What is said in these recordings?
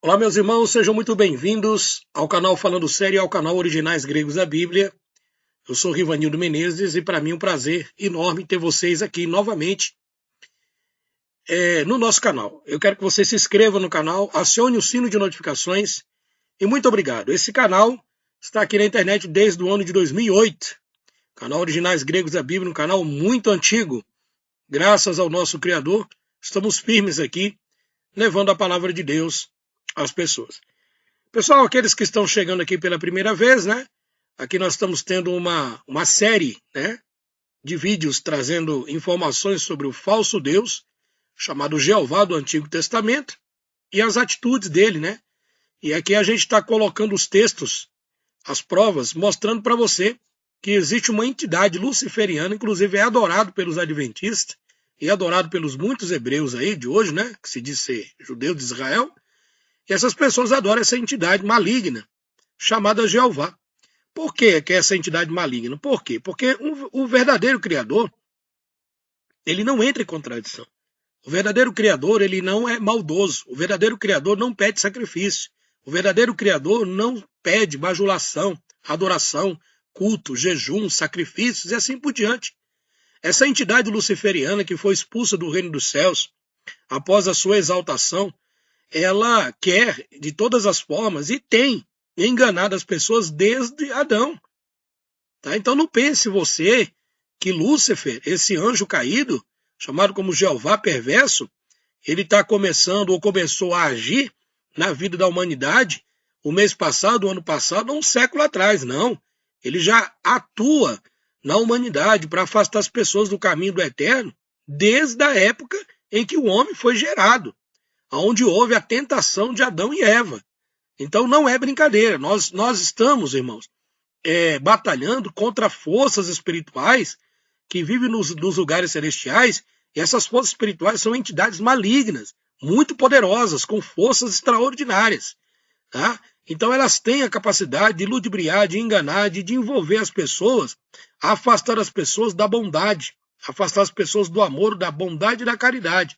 Olá, meus irmãos, sejam muito bem-vindos ao canal Falando Sério e ao canal Originais Gregos da Bíblia. Eu sou Rivanildo Menezes e para mim é um prazer enorme ter vocês aqui novamente no nosso canal. Eu quero que você se inscreva no canal, acione o sino de notificações e muito obrigado. Esse canal está aqui na internet desde o ano de 2008. Canal Originais Gregos da Bíblia, um canal muito antigo. Graças ao nosso Criador, estamos firmes aqui, levando a palavra de Deus às pessoas. Pessoal, aqueles que estão chegando aqui pela primeira vez, né? Aqui nós estamos tendo uma série, né, de vídeos trazendo informações sobre o falso Deus, chamado Jeová do Antigo Testamento, e as atitudes dele, né? E aqui a gente está colocando os textos, as provas, mostrando para você que existe uma entidade luciferiana, inclusive é adorado pelos adventistas e adorado pelos muitos hebreus aí de hoje, né? Que se diz ser judeu de Israel. E essas pessoas adoram essa entidade maligna, chamada Jeová. Por que é essa entidade maligna? Por quê? Porque o verdadeiro Criador, ele não entra em contradição. O verdadeiro Criador, ele não é maldoso. O verdadeiro Criador não pede sacrifício. O verdadeiro Criador não pede bajulação, adoração, culto, jejum, sacrifícios e assim por diante. Essa entidade luciferiana que foi expulsa do reino dos céus após a sua exaltação, ela quer, de todas as formas, e tem enganado as pessoas desde Adão. Tá? Então não pense você que Lúcifer, esse anjo caído, chamado como Jeová perverso, ele está começando ou começou a agir na vida da humanidade o mês passado, o ano passado, ou um século atrás. Não. Ele já atua na humanidade para afastar as pessoas do caminho do eterno desde a época em que o homem foi gerado, onde houve a tentação de Adão e Eva. Então não é brincadeira. Nós estamos, irmãos, batalhando contra forças espirituais que vivem nos lugares celestiais, e essas forças espirituais são entidades malignas, muito poderosas, com forças extraordinárias. Tá? Então elas têm a capacidade de ludibriar, de enganar, de envolver as pessoas, afastar as pessoas da bondade, afastar as pessoas do amor, da bondade e da caridade.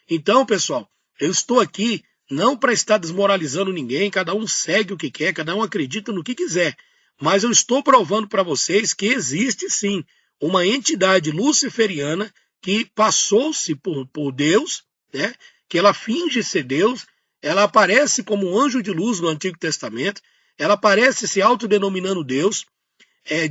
Então, pessoal, eu estou aqui não para estar desmoralizando ninguém, cada um segue o que quer, cada um acredita no que quiser. Mas eu estou provando para vocês que existe sim uma entidade luciferiana que passou-se por Deus, né? Que ela finge ser Deus, ela aparece como um anjo de luz no Antigo Testamento, ela aparece se autodenominando Deus,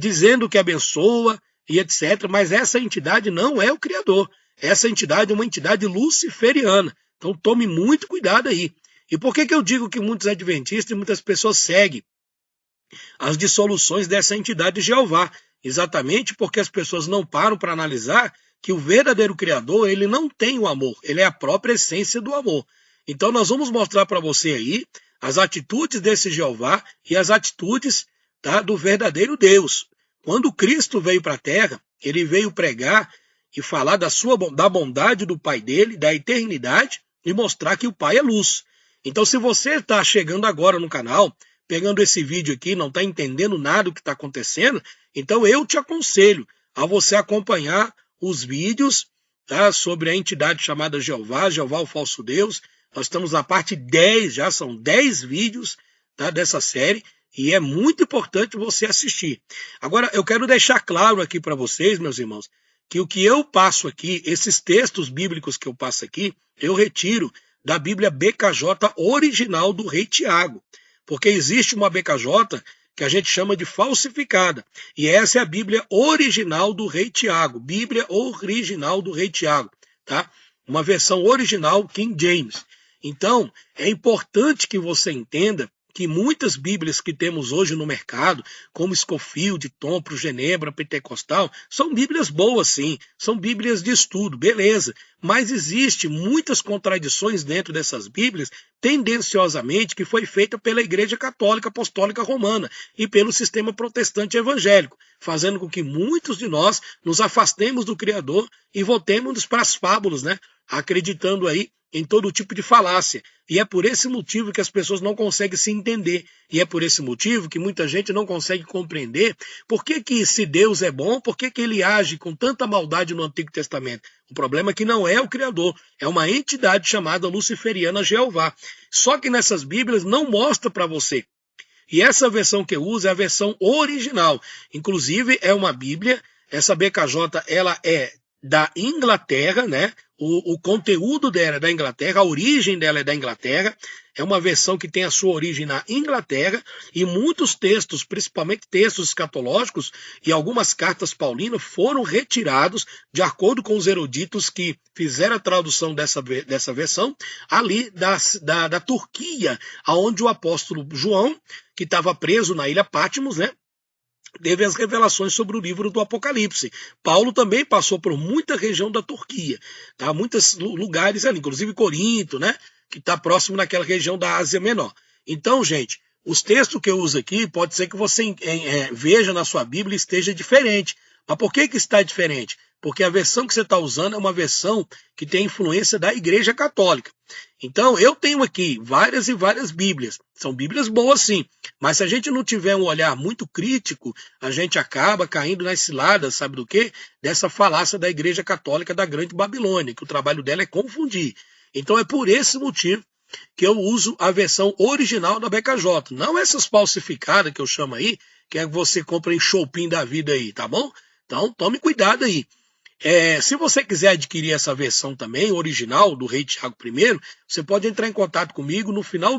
dizendo que abençoa e etc. Mas essa entidade não é o Criador. Essa entidade é uma entidade luciferiana. Então tome muito cuidado aí. E por que eu digo que muitos adventistas e muitas pessoas seguem as dissoluções dessa entidade de Jeová? Exatamente porque as pessoas não param para analisar que o verdadeiro Criador, ele não tem o amor, ele é a própria essência do amor. Então nós vamos mostrar para você aí as atitudes desse Jeová e as atitudes, tá, do verdadeiro Deus. Quando Cristo veio para a Terra, ele veio pregar e falar da bondade do Pai dele, da eternidade, e mostrar que o Pai é luz. Então, se você está chegando agora no canal, pegando esse vídeo aqui, não está entendendo nada do que está acontecendo, então eu te aconselho a você acompanhar os vídeos, tá, sobre a entidade chamada Jeová, Jeová o falso Deus. Nós estamos na parte 10, já são 10 vídeos, tá, dessa série, e é muito importante você assistir. Agora, eu quero deixar claro aqui para vocês, meus irmãos, que o que eu passo aqui, esses textos bíblicos que eu passo aqui, eu retiro da Bíblia BKJ original do Rei Tiago. Porque existe uma BKJ que a gente chama de falsificada. E essa é a Bíblia original do Rei Tiago. Bíblia original do Rei Tiago. Tá? Uma versão original King James. Então, é importante que você entenda que muitas Bíblias que temos hoje no mercado, como Scofield, Tom, Pro Genebra, Pentecostal, são Bíblias boas, sim, são Bíblias de estudo, beleza, mas existe muitas contradições dentro dessas Bíblias, tendenciosamente, que foi feita pela Igreja Católica Apostólica Romana e pelo sistema protestante evangélico, fazendo com que muitos de nós nos afastemos do Criador e voltemos para as fábulas, né? Acreditando aí em todo tipo de falácia. E é por esse motivo que as pessoas não conseguem se entender. E é por esse motivo que muita gente não consegue compreender por que se Deus é bom, por que ele age com tanta maldade no Antigo Testamento. O problema é que não é o Criador, é uma entidade chamada luciferiana Jeová. Só que nessas Bíblias não mostra para você. E essa versão que eu uso é a versão original. Inclusive é uma Bíblia, essa BKJ ela é da Inglaterra, né? O conteúdo dela é da Inglaterra, a origem dela é da Inglaterra. É uma versão que tem a sua origem na Inglaterra e muitos textos, principalmente textos escatológicos e algumas cartas paulinas foram retirados de acordo com os eruditos que fizeram a tradução dessa versão ali da Turquia, onde o apóstolo João, que estava preso na ilha Patmos, né? Teve as revelações sobre o livro do Apocalipse. Paulo também passou por muita região da Turquia, tá? Muitos lugares ali, inclusive Corinto, né? Que está próximo naquela região da Ásia Menor. Então, gente, os textos que eu uso aqui, pode ser que você veja na sua Bíblia e esteja diferente. Mas por que está diferente? Porque a versão que você está usando é uma versão que tem influência da Igreja Católica. Então, eu tenho aqui várias e várias Bíblias. São Bíblias boas, sim. Mas se a gente não tiver um olhar muito crítico, a gente acaba caindo nas ciladas, sabe do quê? Dessa falácia da Igreja Católica da Grande Babilônia, que o trabalho dela é confundir. Então, é por esse motivo que eu uso a versão original da BKJ. Não essas falsificadas que eu chamo aí, que é que você compra em shopping da vida aí, tá bom? Então, tome cuidado aí. Se você quiser adquirir essa versão também, original, do Rei Tiago I, você pode entrar em contato comigo. No final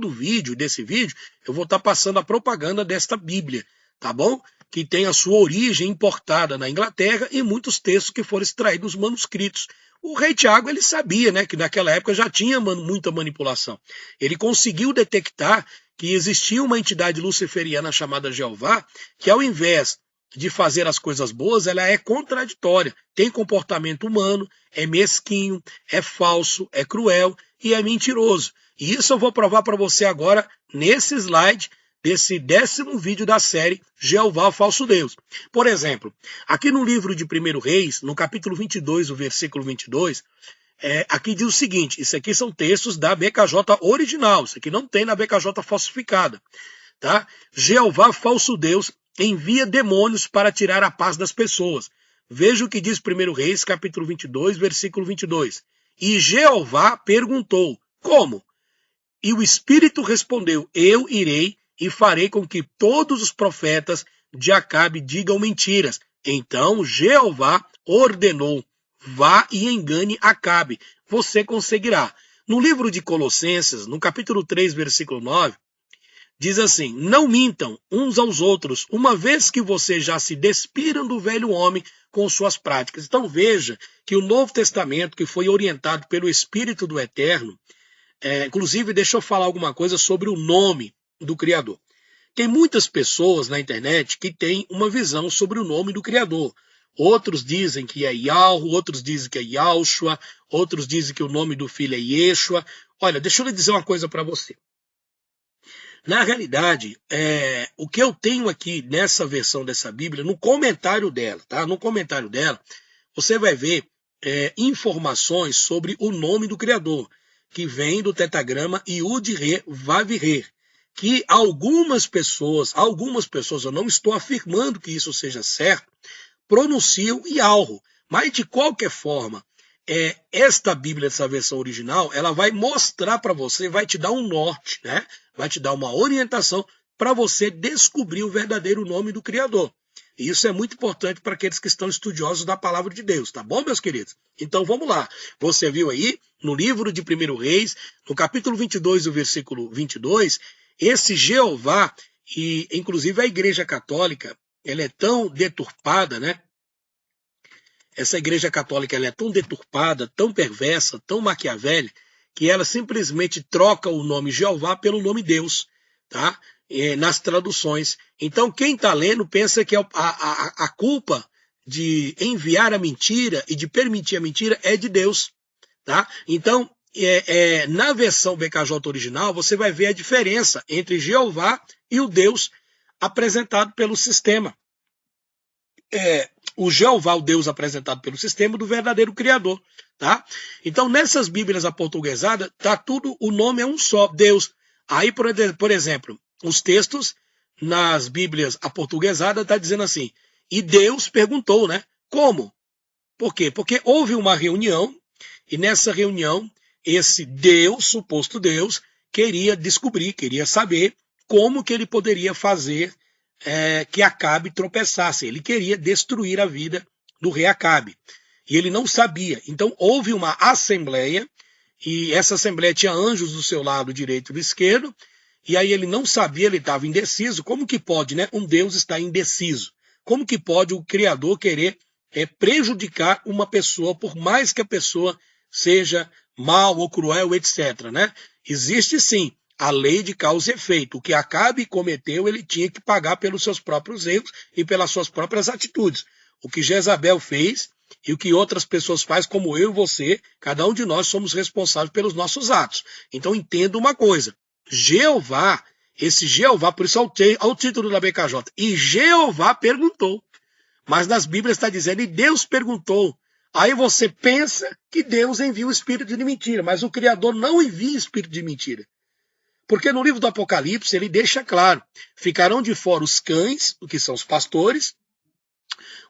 desse vídeo, eu vou estar passando a propaganda desta Bíblia, tá bom? Que tem a sua origem importada na Inglaterra e muitos textos que foram extraídos dos manuscritos. O Rei Tiago, ele sabia, né, que naquela época já tinha muita manipulação. Ele conseguiu detectar que existia uma entidade luciferiana chamada Jeová, que ao invés de fazer as coisas boas, ela é contraditória, tem comportamento humano, é mesquinho, é falso, é cruel e é mentiroso. E isso eu vou provar para você agora nesse slide desse 10º vídeo da série Jeová, o Falso Deus. Por exemplo, aqui no livro de 1 Reis, no capítulo 22, o versículo 22, aqui diz o seguinte, isso aqui são textos da BKJ original, isso aqui não tem na BKJ falsificada, tá? Jeová, falso Deus, envia demônios para tirar a paz das pessoas. Veja o que diz 1 Reis, capítulo 22, versículo 22. E Jeová perguntou, como? E o Espírito respondeu, eu irei e farei com que todos os profetas de Acabe digam mentiras. Então Jeová ordenou, vá e engane Acabe, você conseguirá. No livro de Colossenses, no capítulo 3, versículo 9, diz assim, não mintam uns aos outros, uma vez que vocês já se despiram do velho homem com suas práticas. Então veja que o Novo Testamento, que foi orientado pelo Espírito do Eterno, inclusive deixa eu falar alguma coisa sobre o nome do Criador. Tem muitas pessoas na internet que têm uma visão sobre o nome do Criador. Outros dizem que é Yahweh, outros dizem que é Yahushua, outros dizem que o nome do filho é Yeshua. Olha, deixa eu lhe dizer uma coisa para você. Na realidade, o que eu tenho aqui nessa versão dessa Bíblia, no comentário dela, tá? No comentário dela, você vai ver informações sobre o nome do Criador, que vem do tetagrama Yud-Re, Vav-Re, que algumas pessoas, eu não estou afirmando que isso seja certo, pronunciam Yahweh, mas de qualquer forma, esta Bíblia, essa versão original, ela vai mostrar para você, vai te dar um norte, né? Vai te dar uma orientação para você descobrir o verdadeiro nome do Criador. E isso é muito importante para aqueles que estão estudiosos da palavra de Deus, tá bom, meus queridos? Então vamos lá. Você viu aí, no livro de 1 Reis, no capítulo 22, o versículo 22, esse Jeová, e inclusive a Igreja Católica, ela é tão deturpada, né? Essa Igreja Católica ela é tão deturpada, tão perversa, tão maquiavélica, que ela simplesmente troca o nome Jeová pelo nome Deus, tá? Nas traduções. Então, quem está lendo pensa que a culpa de enviar a mentira e de permitir a mentira é de Deus, tá? Então, na versão BKJ original, você vai ver a diferença entre Jeová e o Deus apresentado pelo sistema. o Jeová, o Deus apresentado pelo sistema, do verdadeiro Criador. Tá? Então, nessas Bíblias aportuguesadas, tá tudo, o nome é um só, Deus. Aí, por exemplo, os textos nas Bíblias aportuguesadas tá dizendo assim, e Deus perguntou, né? Como? Por quê? Porque houve uma reunião, e nessa reunião, esse Deus, suposto Deus, queria descobrir, queria saber como que ele poderia fazer que Acabe tropeçasse. Ele queria destruir a vida do rei Acabe. E ele não sabia. Então houve uma assembleia, e essa assembleia tinha anjos do seu lado direito e do esquerdo, e aí ele não sabia, ele estava indeciso. Como que pode, né? Um Deus estar indeciso? Como que pode o Criador querer prejudicar uma pessoa, por mais que a pessoa seja mal ou cruel, etc. Né? Existe sim a lei de causa e efeito. O que Acabe cometeu, ele tinha que pagar pelos seus próprios erros e pelas suas próprias atitudes. O que Jezabel fez e o que outras pessoas fazem, como eu e você, cada um de nós somos responsáveis pelos nossos atos. Então entenda uma coisa, Jeová, esse Jeová, por isso ao título da BKJ, e Jeová perguntou. Mas nas Bíblias está dizendo, e Deus perguntou. Aí você pensa que Deus envia o espírito de mentira, mas o Criador não envia espírito de mentira. Porque no livro do Apocalipse ele deixa claro, ficarão de fora os cães, o que são os pastores,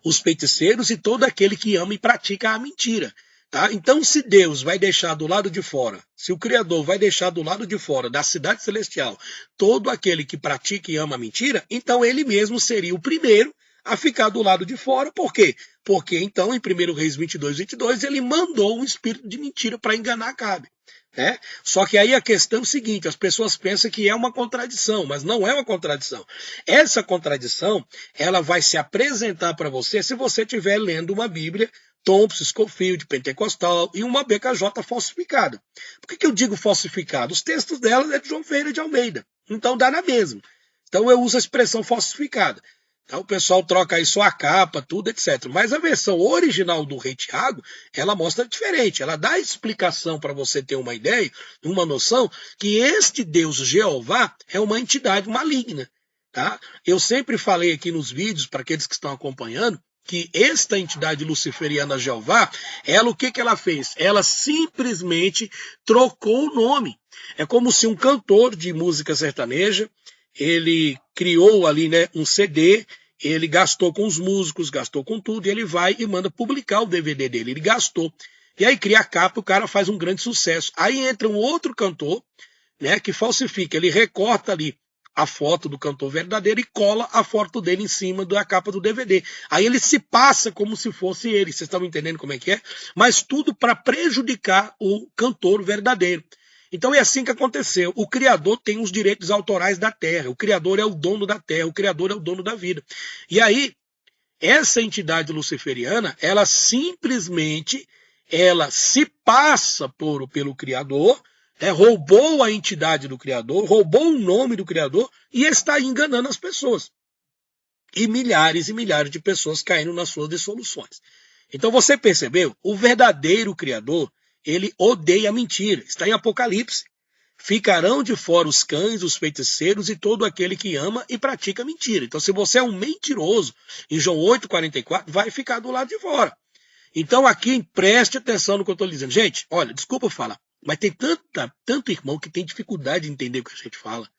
os feiticeiros e todo aquele que ama e pratica a mentira. Tá? Então, se Deus vai deixar do lado de fora, se o Criador vai deixar do lado de fora da cidade celestial todo aquele que pratica e ama a mentira, então ele mesmo seria o primeiro a ficar do lado de fora. Por quê? Porque então, em 1 Reis 22, ele mandou um espírito de mentira para enganar Acabe. Né? Só que aí a questão é o seguinte, as pessoas pensam que é uma contradição, mas não é uma contradição. Essa contradição, ela vai se apresentar para você se você estiver lendo uma Bíblia Thompson, Scofield, Pentecostal e uma BKJ falsificada. Por que eu digo falsificado? Os textos dela é de João Ferreira de Almeida, então dá na mesma. Então eu uso a expressão falsificada. Então, o pessoal troca aí só a capa, tudo, etc. Mas a versão original do Rei Tiago, ela mostra diferente. Ela dá explicação para você ter uma ideia, uma noção, que este Deus Jeová é uma entidade maligna. Tá? Eu sempre falei aqui nos vídeos, para aqueles que estão acompanhando, que esta entidade luciferiana Jeová, ela o que ela fez? Ela simplesmente trocou o nome. É como se um cantor de música sertaneja, ele criou ali, né, um CD, ele gastou com os músicos, gastou com tudo, e ele vai e manda publicar o DVD dele. Ele gastou. E aí cria a capa, o cara faz um grande sucesso. Aí entra um outro cantor, né, que falsifica, ele recorta ali a foto do cantor verdadeiro e cola a foto dele em cima da capa do DVD. Aí ele se passa como se fosse ele. Vocês estão entendendo como é que é? Mas tudo para prejudicar o cantor verdadeiro. Então é assim que aconteceu. O Criador tem os direitos autorais da terra. O Criador é o dono da terra. O Criador é o dono da vida. E aí, essa entidade luciferiana, ela simplesmente se passa pelo Criador, roubou a entidade do Criador, roubou o nome do Criador e está enganando as pessoas. E milhares de pessoas caindo nas suas dissoluções. Então você percebeu? O verdadeiro Criador, ele odeia a mentira. Está em Apocalipse. Ficarão de fora os cães, os feiticeiros e todo aquele que ama e pratica mentira. Então, se você é um mentiroso, em João 8,44, vai ficar do lado de fora. Então, aqui, preste atenção no que eu estou dizendo. Gente, olha, desculpa falar, mas tem tanto irmão que tem dificuldade de entender o que a gente fala.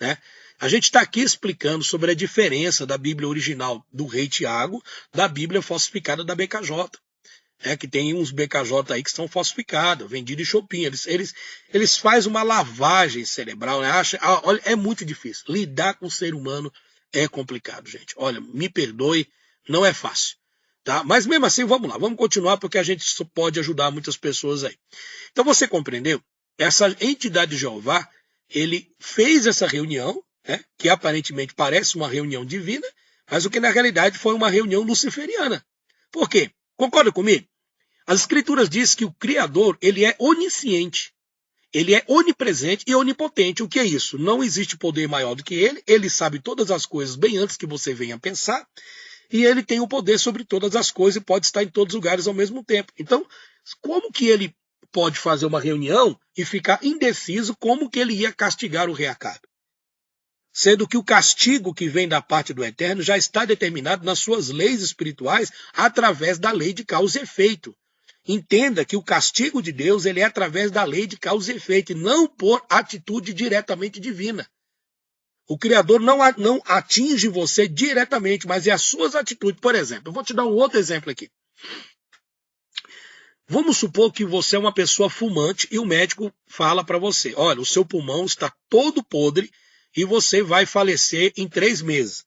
Né? A gente está aqui explicando sobre a diferença da Bíblia original do Rei Tiago da Bíblia falsificada da BKJ. Que tem uns BKJ aí que são falsificados, vendidos em shopping. Eles fazem uma lavagem cerebral, né? Olha, é muito difícil. Lidar com o ser humano é complicado, gente. Olha, me perdoe, não é fácil. Tá? Mas mesmo assim, vamos lá, vamos continuar porque a gente pode ajudar muitas pessoas aí. Então você compreendeu? Essa entidade de Jeová, ele fez essa reunião, né, que aparentemente parece uma reunião divina, mas o que na realidade foi uma reunião luciferiana. Por quê? Concorda comigo? As escrituras dizem que o Criador, ele é onisciente, ele é onipresente e onipotente. O que é isso? Não existe poder maior do que ele sabe todas as coisas bem antes que você venha pensar, e ele tem o poder sobre todas as coisas e pode estar em todos os lugares ao mesmo tempo. Então, como que ele pode fazer uma reunião e ficar indeciso como que ele ia castigar o rei Acabe? sendo que o castigo que vem da parte do Eterno já está determinado nas suas leis espirituais através da lei de causa e efeito. Entenda que o castigo de Deus ele é através da lei de causa e efeito, e não por atitude diretamente divina. O Criador não atinge você diretamente, mas é as suas atitudes. Por exemplo, eu vou te dar um outro exemplo aqui. Vamos supor que você é uma pessoa fumante e o médico fala para você, olha, o seu pulmão está todo podre e você vai falecer em 3 meses.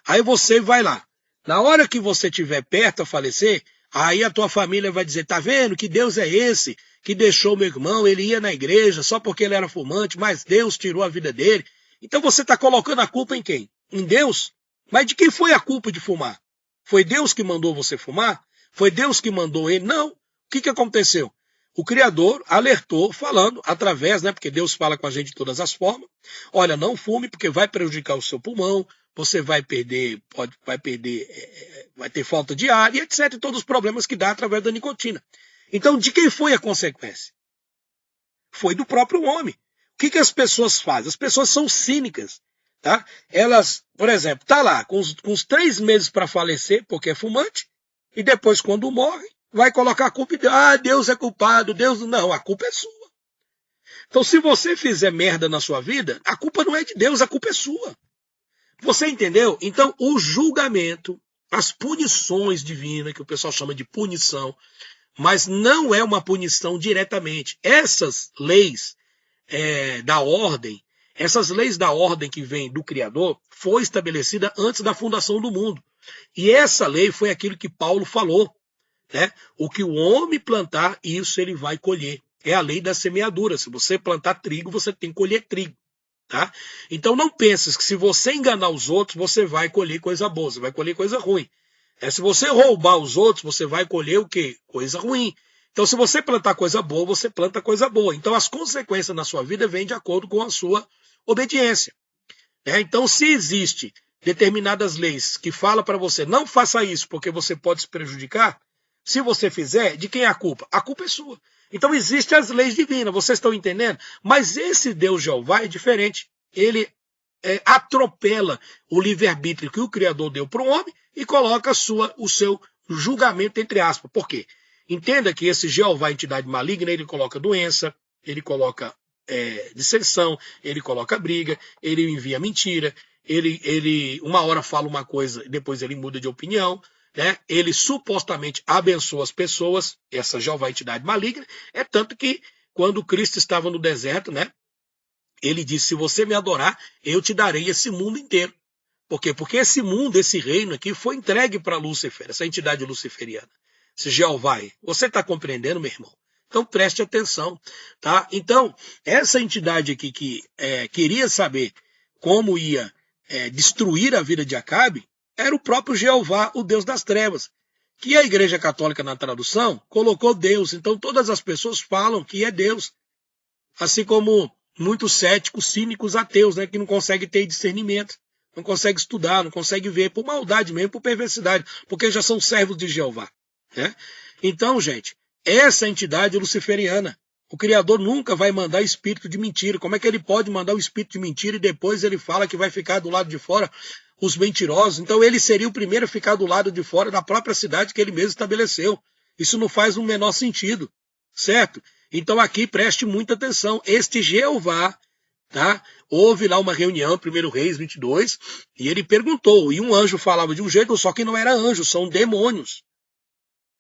Aí você vai lá. Na hora que você estiver perto a falecer, aí a tua família vai dizer, tá vendo que Deus é esse que deixou meu irmão, ele ia na igreja só porque ele era fumante, mas Deus tirou a vida dele. Então você está colocando a culpa em quem? Em Deus? Mas de quem foi a culpa de fumar? Foi Deus que mandou você fumar? Foi Deus que mandou ele? Não. O que aconteceu? O Criador alertou, falando, através, porque Deus fala com a gente de todas as formas, olha, não fume porque vai prejudicar o seu pulmão, você vai perder, vai ter falta de ar, e etc. E todos os problemas que dá através da nicotina. Então, de quem foi a consequência? Foi do próprio homem. O que as pessoas fazem? As pessoas são cínicas. Tá? Elas, por exemplo, tá lá com os 3 meses para falecer, porque é fumante, e depois, quando morre, vai colocar a culpa em Deus. Ah, Deus é culpado, Deus não, a culpa é sua. Então, se você fizer merda na sua vida, a culpa não é de Deus, a culpa é sua. Você entendeu? Então, o julgamento, as punições divinas, que o pessoal chama de punição, mas não é uma punição diretamente. Essas leis da ordem, essas leis da ordem que vem do Criador, foi estabelecida antes da fundação do mundo. E essa lei foi aquilo que Paulo falou. O que o homem plantar, isso ele vai colher. É a lei da semeadura. Se você plantar trigo, você tem que colher trigo. Tá? Então não penses que se você enganar os outros, você vai colher coisa boa, você vai colher coisa ruim. Se você roubar os outros, você vai colher o quê? Coisa ruim. Então se você plantar coisa boa, você planta coisa boa. Então as consequências na sua vida vêm de acordo com a sua obediência. Então se existe determinadas leis que falam para você, não faça isso porque você pode se prejudicar, se você fizer, de quem é a culpa? A culpa é sua. Então existem as leis divinas, vocês estão entendendo? Mas esse Deus Jeová é diferente. Ele atropela o livre-arbítrio que o Criador deu para o homem e coloca o seu julgamento entre aspas. Por quê? Entenda que esse Jeová, entidade maligna, ele coloca doença, ele coloca dissensão, ele coloca briga, ele envia mentira, ele uma hora fala uma coisa e depois ele muda de opinião. Ele supostamente abençoa as pessoas, essa Jeová entidade maligna, tanto que quando Cristo estava no deserto, ele disse, se você me adorar, eu te darei esse mundo inteiro. Por quê? Porque esse mundo, esse reino aqui, foi entregue para Lúcifer, essa entidade luciferiana, esse Jeová. Você está compreendendo, meu irmão? Então preste atenção. Tá? Então, essa entidade aqui que queria saber como ia destruir a vida de Acabe, era o próprio Jeová, o Deus das trevas, que a Igreja Católica, na tradução, colocou Deus. Então todas as pessoas falam que é Deus. Assim como muitos céticos, cínicos, ateus, que não conseguem ter discernimento, não conseguem estudar, não conseguem ver, por maldade mesmo, por perversidade, porque já são servos de Jeová. Então, gente, essa entidade luciferiana, o Criador nunca vai mandar espírito de mentira. Como é que ele pode mandar o espírito de mentira e depois ele fala que vai ficar do lado de fora os mentirosos? Então ele seria o primeiro a ficar do lado de fora da própria cidade que ele mesmo estabeleceu. Isso não faz o menor sentido, certo? Então aqui preste muita atenção. Este Jeová, houve lá uma reunião, 1 Reis 22, e ele perguntou, e um anjo falava de um jeito, só que não era anjo, são demônios.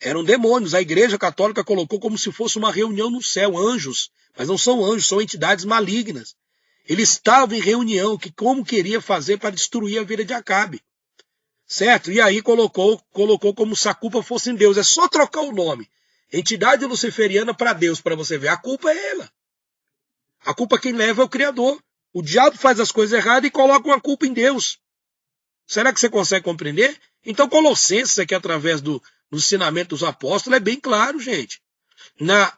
Eram demônios. A Igreja Católica colocou como se fosse uma reunião no céu, anjos, mas não são anjos, são entidades malignas. Ele estava em reunião, que como queria fazer para destruir a vida de Acabe. Certo? E aí colocou como se a culpa fosse em Deus. É só trocar o nome. Entidade luciferiana para Deus, para você ver. A culpa é ela. A culpa quem leva é o Criador. O diabo faz as coisas erradas e coloca uma culpa em Deus. Será que você consegue compreender? Então Colossenses, aqui através do ensinamento dos apóstolos, é bem claro, gente.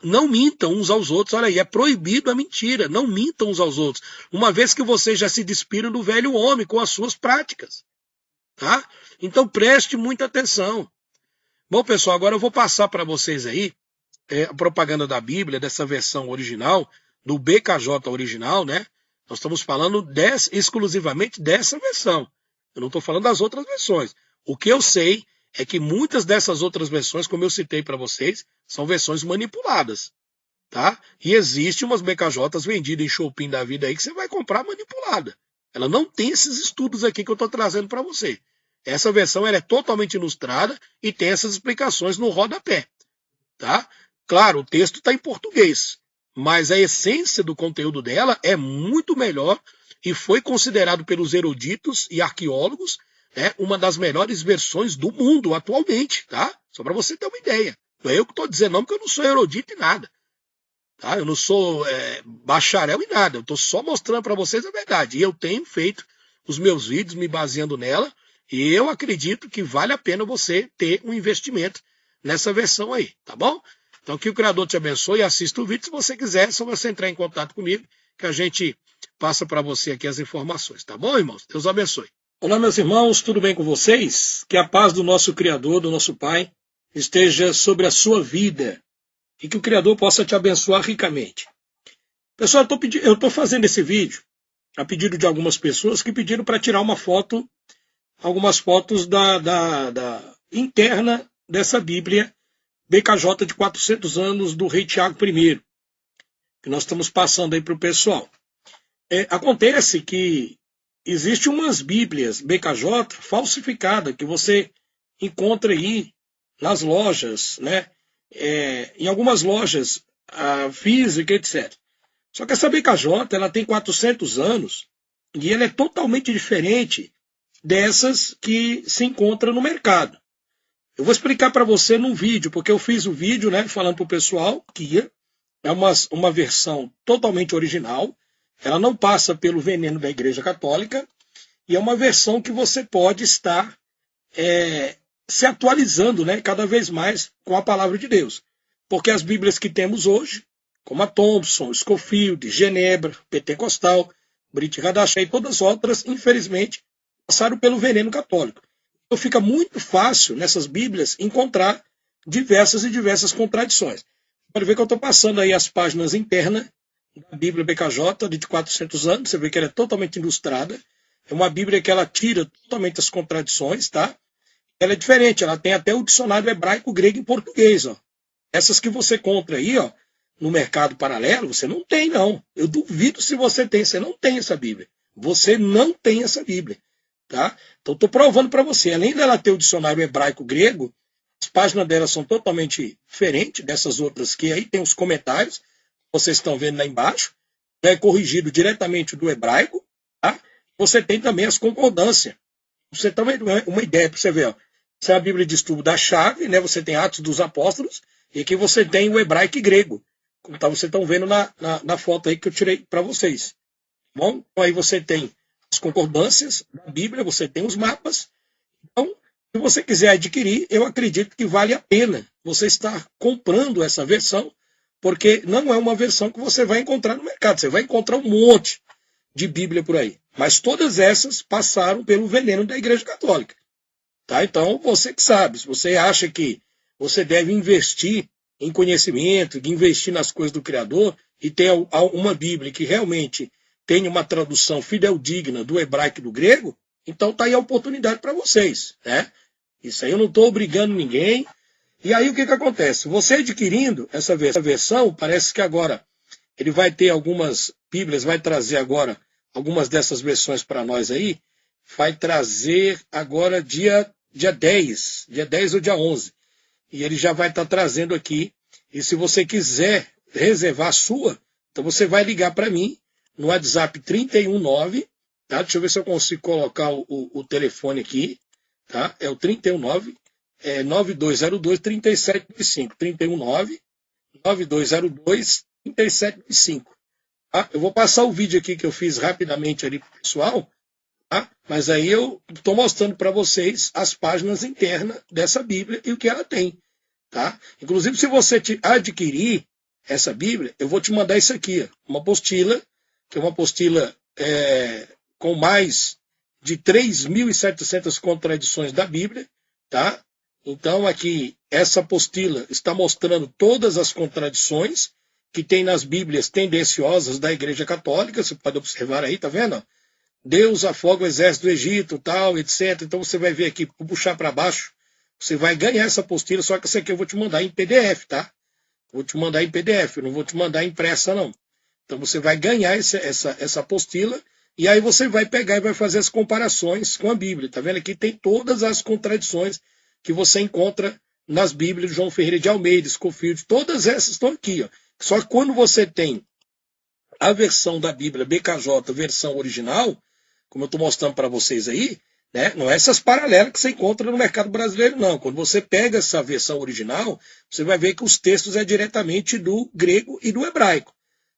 Não mintam uns aos outros. Olha aí, é proibido a mentira. Não mintam uns aos outros. Uma vez que vocês já se despiram do velho homem com as suas práticas. Tá? Então preste muita atenção. Bom, pessoal, agora eu vou passar para vocês aí a propaganda da Bíblia, dessa versão original, do BKJ original, Nós estamos falando exclusivamente dessa versão. Eu não estou falando das outras versões. O que eu sei é que muitas dessas outras versões, como eu citei para vocês, são versões manipuladas. Tá? E existe umas BKJs vendidas em Shopping da vida aí que você vai comprar manipulada. Ela não tem esses estudos aqui que eu estou trazendo para você. Essa versão ela é totalmente ilustrada e tem essas explicações no rodapé. Tá? Claro, o texto está em português, mas a essência do conteúdo dela é muito melhor e foi considerado pelos eruditos e arqueólogos, né, uma das melhores versões do mundo atualmente. Tá? Só para você ter uma ideia. Não é eu que estou dizendo não, porque eu não sou erudito em nada. Tá? Eu não sou bacharel em nada, eu estou só mostrando para vocês a verdade. E eu tenho feito os meus vídeos me baseando nela, e eu acredito que vale a pena você ter um investimento nessa versão aí, tá bom? Então que o Criador te abençoe e assista o vídeo. Se você quiser, é só você entrar em contato comigo, que a gente passa para você aqui as informações, tá bom, irmãos? Deus abençoe. Olá, meus irmãos, tudo bem com vocês? Que a paz do nosso Criador, do nosso Pai, esteja sobre a sua vida. E que o Criador possa te abençoar ricamente. Pessoal, eu estou fazendo esse vídeo a pedido de algumas pessoas que pediram para tirar uma foto, algumas fotos da interna dessa Bíblia BKJ de 400 anos do rei Tiago I, que nós estamos passando aí para o pessoal. Acontece que existem umas Bíblias BKJ falsificadas que você encontra aí nas lojas, né? Em algumas lojas físicas, etc. Só que essa BKJ ela tem 400 anos e ela é totalmente diferente dessas que se encontram no mercado. Eu vou explicar para você num vídeo, porque eu fiz o vídeo, né, falando para o pessoal que é uma versão totalmente original, ela não passa pelo veneno da Igreja Católica e é uma versão que você pode estar se atualizando, né, cada vez mais com a palavra de Deus. Porque as Bíblias que temos hoje, como a Thompson, Scofield, Genebra, Pentecostal, Brit Hadashah e todas as outras, infelizmente, passaram pelo veneno católico. Então fica muito fácil nessas Bíblias encontrar diversas contradições. Pode ver que eu estou passando aí as páginas internas da Bíblia BKJ de 400 anos, você vê que ela é totalmente ilustrada. É uma Bíblia que ela tira totalmente as contradições, tá? Ela é diferente, ela tem até o dicionário hebraico, grego e português. Ó. Essas que você compra aí, ó, no mercado paralelo, você não tem, não. Eu duvido se você tem, você não tem essa Bíblia. Você não tem essa Bíblia. Tá? Então, estou provando para você. Além dela ter o dicionário hebraico-grego, as páginas dela são totalmente diferentes dessas outras que aí tem os comentários, vocês estão vendo lá embaixo, é corrigido diretamente do hebraico. Tá? Você tem também as concordâncias. Você tem uma ideia para você ver, ó. Essa é a Bíblia de estudo da chave, né? Você tem Atos dos Apóstolos, e aqui você tem o hebraico e grego, como vocês estão vendo na foto aí que eu tirei para vocês. Bom, então aí você tem as concordâncias da Bíblia, você tem os mapas. Então, se você quiser adquirir, eu acredito que vale a pena você estar comprando essa versão, porque não é uma versão que você vai encontrar no mercado. Você vai encontrar um monte de Bíblia por aí. Mas todas essas passaram pelo veneno da Igreja Católica. Tá? Então, você que sabe, se você acha que você deve investir em conhecimento, de investir nas coisas do Criador, e ter uma Bíblia que realmente tenha uma tradução fideldigna do hebraico e do grego, então está aí a oportunidade para vocês. Né? Isso aí eu não estou obrigando ninguém. E aí o que acontece? Você adquirindo essa versão, parece que agora ele vai ter algumas Bíblias, vai trazer agora algumas dessas versões para nós aí, vai trazer agora dia 10 ou dia 11. E ele já vai estar trazendo aqui. E se você quiser reservar a sua, então você vai ligar para mim no WhatsApp 319, tá? Deixa eu ver se eu consigo colocar o telefone aqui, tá? É o 319 9202 3725. 319 9202 3725. Tá? Eu vou passar o vídeo aqui que eu fiz rapidamente ali para o pessoal, tá? Mas aí eu estou mostrando para vocês as páginas internas dessa Bíblia e o que ela tem. Tá? Inclusive, se você adquirir essa Bíblia, eu vou te mandar isso aqui, ó, uma apostila, que é uma apostila com mais de 3.700 contradições da Bíblia. Tá? Então, aqui, essa apostila está mostrando todas as contradições que tem nas Bíblias tendenciosas da Igreja Católica, você pode observar aí, tá vendo? Deus afoga o exército do Egito, tal, etc. Então você vai ver aqui, vou puxar para baixo, você vai ganhar essa apostila, só que essa aqui eu vou te mandar em PDF, tá? Vou te mandar em PDF, eu não vou te mandar impressa, não. Então você vai ganhar essa apostila, e aí você vai pegar e vai fazer as comparações com a Bíblia. Tá vendo? Aqui tem todas as contradições que você encontra nas Bíblias de João Ferreira de Almeida, Scofield, todas essas estão aqui, ó. Só que quando você tem a versão da Bíblia BKJ, versão original, como eu estou mostrando para vocês aí, né, não é essas paralelas que você encontra no mercado brasileiro, não. Quando você pega essa versão original, você vai ver que os textos é diretamente do grego e do hebraico.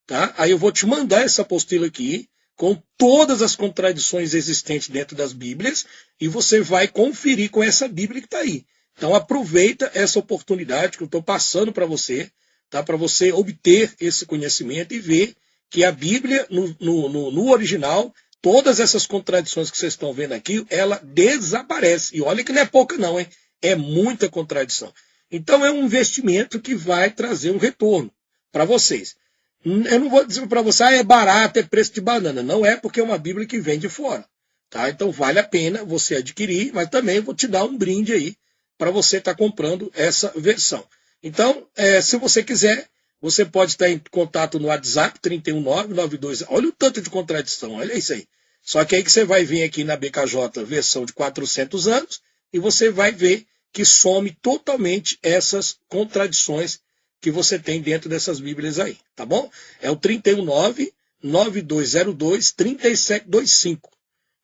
Tá? Aí eu vou te mandar essa apostila aqui, com todas as contradições existentes dentro das Bíblias, e você vai conferir com essa Bíblia que está aí. Então aproveita essa oportunidade que eu estou passando para você, tá? Para você obter esse conhecimento e ver que a Bíblia, no original, todas essas contradições que vocês estão vendo aqui, ela desaparece. E olha que não é pouca não, hein? É muita contradição. Então é um investimento que vai trazer um retorno para vocês. Eu não vou dizer para você, é barato, é preço de banana. Não é, porque é uma Bíblia que vem de fora. Tá? Então vale a pena você adquirir, mas também vou te dar um brinde aí para você estar comprando essa versão. Então, se você quiser, você pode estar em contato no WhatsApp 31992. Olha o tanto de contradição, olha isso aí. Só que aí que você vai vir aqui na BKJ versão de 400 anos e você vai ver que some totalmente essas contradições que você tem dentro dessas Bíblias aí, tá bom? É o 319-9202-3725.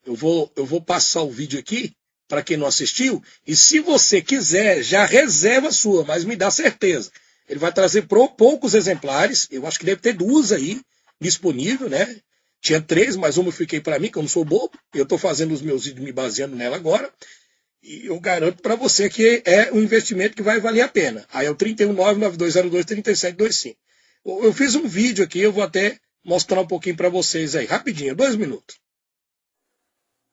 Eu vou passar o vídeo aqui para quem não assistiu, e se você quiser, já reserva a sua, mas me dá certeza. Ele vai trazer poucos exemplares, eu acho que deve ter 2 aí disponível, né? Tinha 3, mas uma eu fiquei para mim, que eu não sou bobo, eu estou fazendo os meus vídeos me baseando nela agora. E eu garanto para você que é um investimento que vai valer a pena. Aí é o 319-9202-3725. Eu fiz um vídeo aqui, eu vou até mostrar um pouquinho para vocês aí, rapidinho, 2 minutos.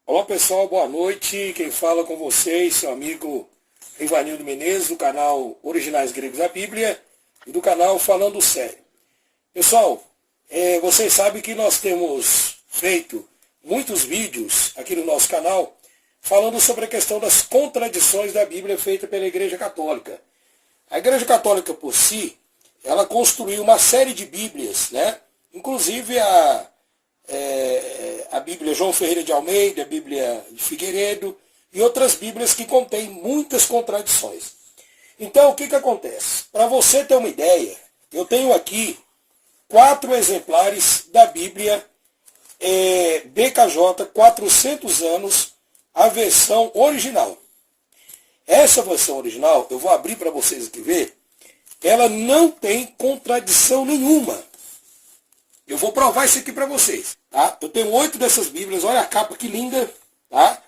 Olá pessoal, boa noite. Quem fala com vocês, seu amigo Rivanildo Menezes, do canal Originais Gregos da Bíblia e do canal Falando Sério. Pessoal, vocês sabem que nós temos feito muitos vídeos aqui no nosso canal falando sobre a questão das contradições da Bíblia feita pela Igreja Católica. A Igreja Católica, por si, ela construiu uma série de Bíblias, né? Inclusive a Bíblia João Ferreira de Almeida, a Bíblia de Figueiredo e outras Bíblias que contêm muitas contradições. Então, o que acontece? Para você ter uma ideia, eu tenho aqui 4 exemplares da Bíblia BKJ 400 anos, a versão original. Essa versão original, eu vou abrir para vocês aqui ver, ela não tem contradição nenhuma. Eu vou provar isso aqui para vocês. Tá? Eu tenho 8 dessas Bíblias, olha a capa que linda. Tá?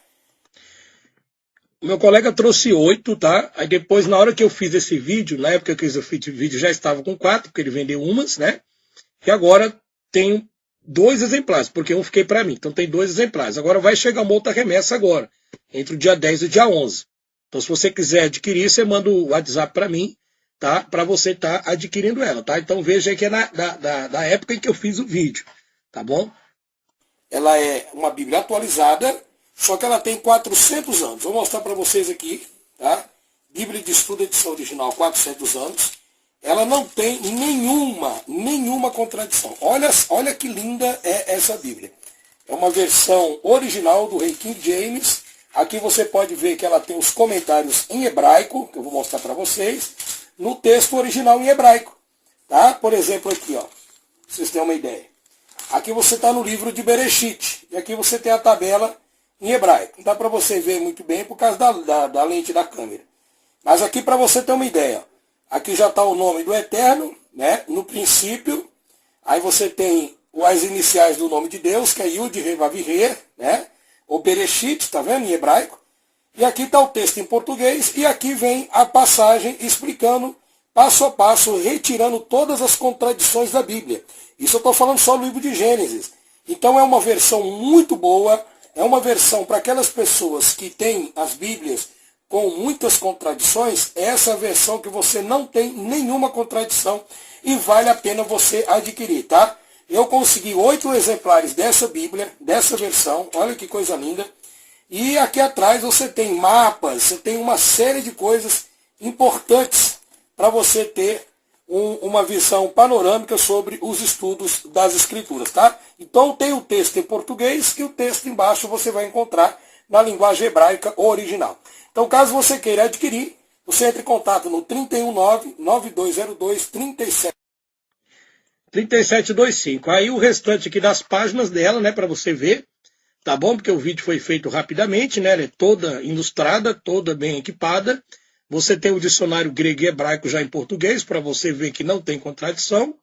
O meu colega trouxe 8, tá? Aí depois, na hora que eu fiz esse vídeo, na época que eu fiz o vídeo, já estava com 4, porque ele vendeu umas, né? E agora tenho 2 exemplares, porque um fiquei para mim. Então tem 2 exemplares. Agora vai chegar uma outra remessa agora, entre o dia 10 e o dia 11. Então se você quiser adquirir, você manda o WhatsApp para mim, tá? Para você estar adquirindo ela, tá? Então veja aí que é da época em que eu fiz o vídeo, tá bom? Ela é uma Bíblia atualizada, só que ela tem 400 anos. Vou mostrar para vocês aqui, tá? Bíblia de Estudo, edição original, 400 anos. Ela não tem nenhuma contradição. Olha que linda é essa Bíblia. É uma versão original do Rei King James. Aqui você pode ver que ela tem os comentários em hebraico, que eu vou mostrar para vocês, no texto original em hebraico. Tá? Por exemplo, aqui, ó, pra vocês terem uma ideia. Aqui você está no livro de Bereshit, e aqui você tem a tabela em hebraico. Não dá para você ver muito bem por causa da lente da câmera. Mas aqui para você ter uma ideia, ó. Aqui já está o nome do Eterno, né? No princípio. Aí você tem as iniciais do nome de Deus, que é Yud, Re, Vav, Re, né? Ou Bereshit, está vendo? Em hebraico. E aqui está o texto em português. E aqui vem a passagem explicando, passo a passo, retirando todas as contradições da Bíblia. Isso eu estou falando só do livro de Gênesis. Então é uma versão muito boa. É uma versão para aquelas pessoas que têm as Bíblias com muitas contradições, essa é a versão que você não tem nenhuma contradição e vale a pena você adquirir, tá? Eu consegui 8 exemplares dessa Bíblia, dessa versão, olha que coisa linda. E aqui atrás você tem mapas, você tem uma série de coisas importantes para você ter uma visão panorâmica sobre os estudos das Escrituras, tá? Então tem o texto em português e o texto embaixo você vai encontrar na linguagem hebraica original. Então, caso você queira adquirir, você entre em contato no 319-9202-3725. Aí o restante aqui das páginas dela, né, para você ver, tá bom? Porque o vídeo foi feito rapidamente, né? Ela é toda ilustrada, toda bem equipada. Você tem o dicionário grego e hebraico já em português, para você ver que não tem contradição,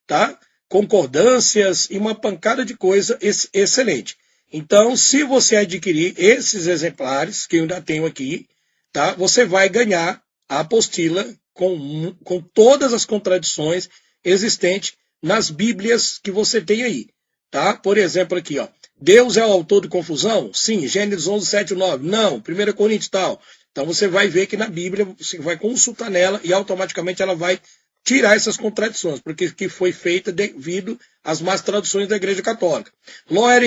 tá? Concordâncias e uma pancada de coisa excelente. Então, se você adquirir esses exemplares, que eu ainda tenho aqui, tá? Você vai ganhar a apostila com todas as contradições existentes nas Bíblias que você tem aí, tá? Por exemplo, aqui, ó. Deus é o autor de confusão? Sim. Gênesis 11, 7, 9. Não. 1 Coríntios tal. Então você vai ver que na Bíblia você vai consultar nela e automaticamente ela vai tirar essas contradições, porque que foi feita devido às más traduções da Igreja Católica. Ló era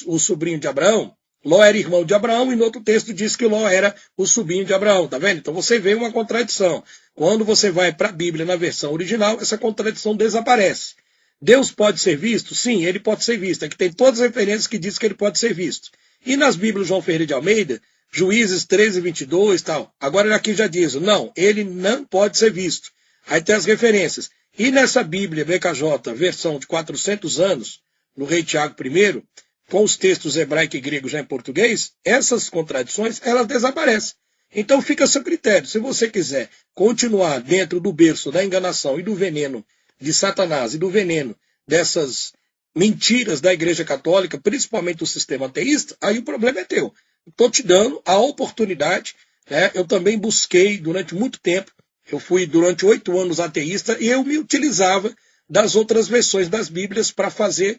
o sobrinho de Abraão? Ló era irmão de Abraão e no outro texto diz que Ló era o sobrinho de Abraão, tá vendo? Então você vê uma contradição. Quando você vai para a Bíblia na versão original, essa contradição desaparece. Deus pode ser visto? Sim, ele pode ser visto. Aqui tem todas as referências que dizem que ele pode ser visto. E nas Bíblias João Ferreira de Almeida, Juízes 13, 22 e tal. Agora aqui já diz, não, ele não pode ser visto. Aí tem as referências. E nessa Bíblia BKJ, versão de 400 anos, no rei Tiago I, com os textos hebraico e grego já em português, essas contradições, elas desaparecem. Então fica a seu critério. Se você quiser continuar dentro do berço da enganação e do veneno de Satanás e do veneno dessas mentiras da Igreja Católica, principalmente do sistema ateísta, aí o problema é teu. Estou te dando a oportunidade, né? Eu também busquei durante muito tempo, eu fui durante 8 anos ateísta e eu me utilizava das outras versões das Bíblias para fazer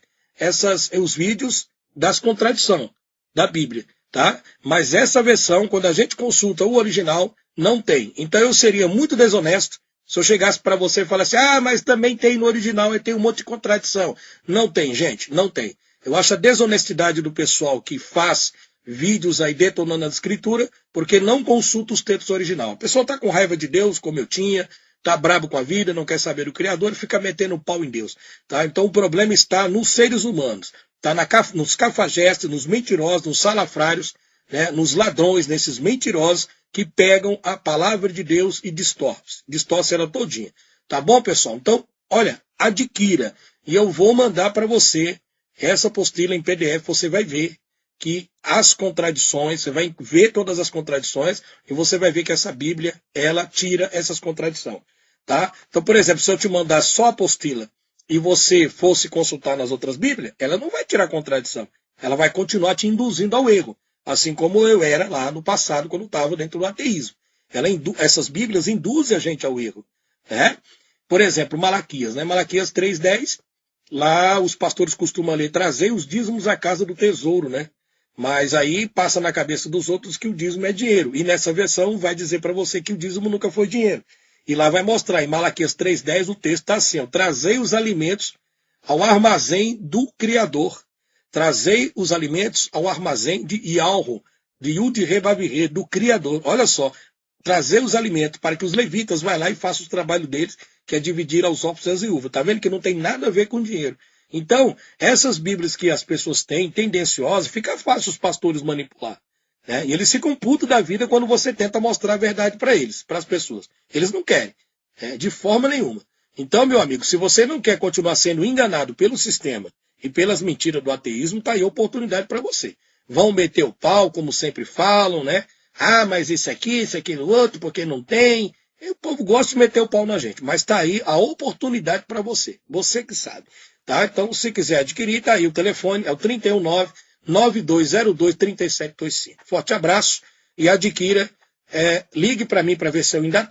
os vídeos das contradições da Bíblia, tá? Mas essa versão, quando a gente consulta o original, não tem. Então eu seria muito desonesto se eu chegasse para você e falasse, mas também tem no original e tem um monte de contradição. Não tem, gente, não tem. Eu acho a desonestidade do pessoal que faz vídeos aí detonando a escritura, porque não consulta os textos originais. A pessoa está com raiva de Deus, como eu tinha, está brabo com a vida, não quer saber do Criador e fica metendo pau em Deus. Tá? Então o problema está nos seres humanos, está nos cafajestes, nos mentirosos, nos salafrários, né? Nos ladrões, nesses mentirosos que pegam a palavra de Deus e distorcem ela todinha. Tá bom, pessoal? Então, olha, adquira. E eu vou mandar para você essa apostila em PDF, você vai ver que as contradições, você vai ver todas as contradições e você vai ver que essa Bíblia, ela tira essas contradições, tá? Então, por exemplo, se eu te mandar só a apostila e você fosse consultar nas outras Bíblias, ela não vai tirar contradição, ela vai continuar te induzindo ao erro, assim como eu era lá no passado, quando estava dentro do ateísmo. Essas Bíblias induzem a gente ao erro, né? Por exemplo, Malaquias, né? Malaquias 3:10, lá os pastores costumam ler, trazer os dízimos à casa do tesouro, né? Mas aí passa na cabeça dos outros que o dízimo é dinheiro. E nessa versão vai dizer para você que o dízimo nunca foi dinheiro. E lá vai mostrar, em Malaquias 3:10, o texto está assim, ó, trazei os alimentos ao armazém do Criador. Trazei os alimentos ao armazém de Yalro, de Yud-Re-Vav-Re, do Criador. Olha só, trazer os alimentos para que os levitas vão lá e façam o trabalho deles, que é dividir aos órfãos e às viúvas. Está vendo que não tem nada a ver com dinheiro. Então, essas Bíblias que as pessoas têm, tendenciosas, fica fácil os pastores manipular. Né? E eles ficam putos da vida quando você tenta mostrar a verdade para eles, para as pessoas. Eles não querem, de forma nenhuma. Então, meu amigo, se você não quer continuar sendo enganado pelo sistema e pelas mentiras do ateísmo, está aí a oportunidade para você. Vão meter o pau, como sempre falam, né? Mas isso aqui, aquilo outro, porque não tem. E o povo gosta de meter o pau na gente, mas está aí a oportunidade para você. Você que sabe. Tá? Então, se quiser adquirir, está aí o telefone, é o 319-9202-3725. Forte abraço e adquira. Ligue para mim para ver se eu ainda tenho.